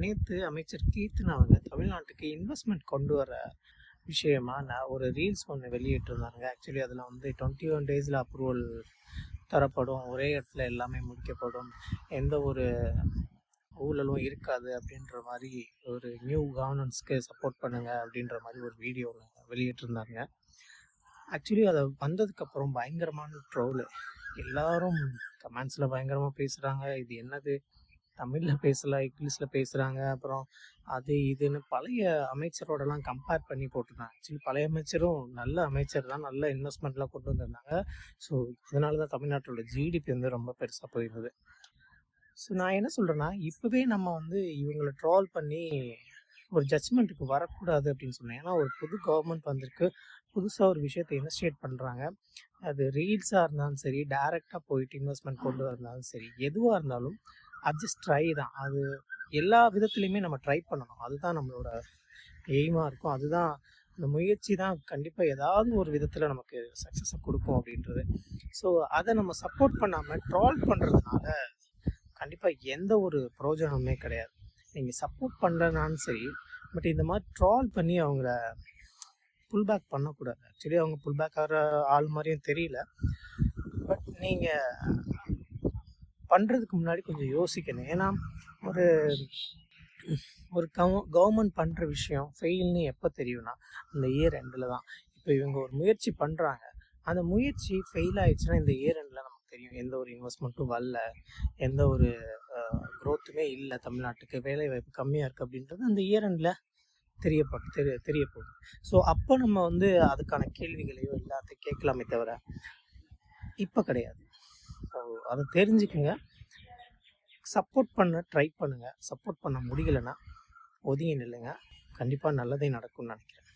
நேற்று அமைச்சர் கீர்த்தனா அவங்க தமிழ்நாட்டுக்கு இன்வெஸ்ட்மெண்ட் கொண்டு வர விஷயமா நான் ஒரு ரீல்ஸ் ஒன்று வெளியிட்டிருந்தாங்க. ஆக்சுவலி அதில் வந்து 21 டேஸில் அப்ரூவல் தரப்படும், ஒரே இடத்துல எல்லாமே முடிக்கப்படும், எந்த ஒரு ஊழலும் இருக்காது அப்படின்ற மாதிரி ஒரு நியூ கவர்னன்ஸ்க்கு சப்போர்ட் பண்ணுங்க அப்படின்ற மாதிரி ஒரு வீடியோ வெளியிட்டிருந்தாங்க. ஆக்சுவலி அதை வந்ததுக்கப்புறம் பயங்கரமான ட்ரோலு, எல்லாரும் கமெண்ட்ஸில் பயங்கரமாக பேசுகிறாங்க. இது என்னது, தமிழில் பேசலை இங்கிலீஷில் பேசுகிறாங்க, அப்புறம் அது இதுன்னு பழைய அமைச்சரோடலாம் கம்பேர் பண்ணி போட்டிருந்தாங்க. ஆக்சுவலி பழைய அமைச்சரும் நல்ல அமைச்சர் தான், நல்ல இன்வெஸ்ட்மெண்ட்லாம் கொண்டு வந்திருந்தாங்க. ஸோ அதனால தான் தமிழ்நாட்டோட ஜிடிபி வந்து ரொம்ப பெருசாக போயிருந்தது. ஸோ நான் என்ன சொல்கிறேன்னா, இப்போவே நம்ம வந்து இவங்களை ட்ரால் பண்ணி ஒரு ஜட்ஜ்மெண்ட்டுக்கு வரக்கூடாது அப்படின்னு சொன்னேன். ஏன்னா ஒரு புது கவர்மெண்ட் வந்திருக்கு, புதுசாக ஒரு விஷயத்தை இனிஷியேட் பண்ணுறாங்க. அது ரீல்ஸாக இருந்தாலும் சரி, டைரெக்டாக போயிட்டு இன்வெஸ்ட்மெண்ட் கொண்டு வரனாலும் சரி, எதுவாக இருந்தாலும் அது ஜஸ்ட் ட்ரை தான். அது எல்லா விதத்துலையுமே நம்ம ட்ரை பண்ணணும், அதுதான் நம்மளோட எய்மாக இருக்கும். அதுதான் அந்த முயற்சி தான் கண்டிப்பாக ஏதாவது ஒரு விதத்தில் நமக்கு சக்ஸஸை கொடுக்கும் அப்படின்றது. ஸோ அதை நம்ம சப்போர்ட் பண்ணாமல் ட்ரால் பண்ணுறதுனால கண்டிப்பாக எந்த ஒரு பிரயோஜனமுமே கிடையாது. நீங்கள் சப்போர்ட் பண்ணுறனாலும் சரி, பட் இந்த மாதிரி ட்ரால் பண்ணி அவங்கள புல்பேக் பண்ணக்கூடாது. ஆக்சுவலி அவங்க புல்பேக் ஆகிற ஆள் மாதிரியும் தெரியல. பட் நீங்கள் பண்ணுறதுக்கு முன்னாடி கொஞ்சம் யோசிக்கணும். ஏன்னா ஒரு ஒரு கவர்மெண்ட் பண்ணுற விஷயம் ஃபெயில்னு எப்போ தெரியும்னா அந்த இயர் எண்டில் தான். இப்போ இவங்க ஒரு முயற்சி பண்ணுறாங்க, அந்த முயற்சி ஃபெயில் ஆயிடுச்சுன்னா இந்த இயர் எண்டில் நமக்கு தெரியும் எந்த ஒரு இன்வெஸ்ட்மெண்ட்டும் வரல, எந்த ஒரு க்ரோத்துமே இல்லை, தமிழ்நாட்டுக்கு வேலை வாய்ப்பு கம்மியாக இருக்குது அப்படின்றது அந்த இயர் எண்டில் தெரிய போகுது. ஸோ அப்போ நம்ம வந்து அதுக்கான கேள்விகளையோ எல்லாத்தையும் கேட்கலாமே தவிர இப்போ கிடையாது. ஸோ அதை தெரிஞ்சுக்குங்க. சப்போர்ட் பண்ண ட்ரை பண்ணுங்கள். சப்போர்ட் பண்ண முடியலைன்னா ஒதுங்கி நில்லுங்க. கண்டிப்பாக நல்லதே நடக்கும்னு நினைக்கிறேன்.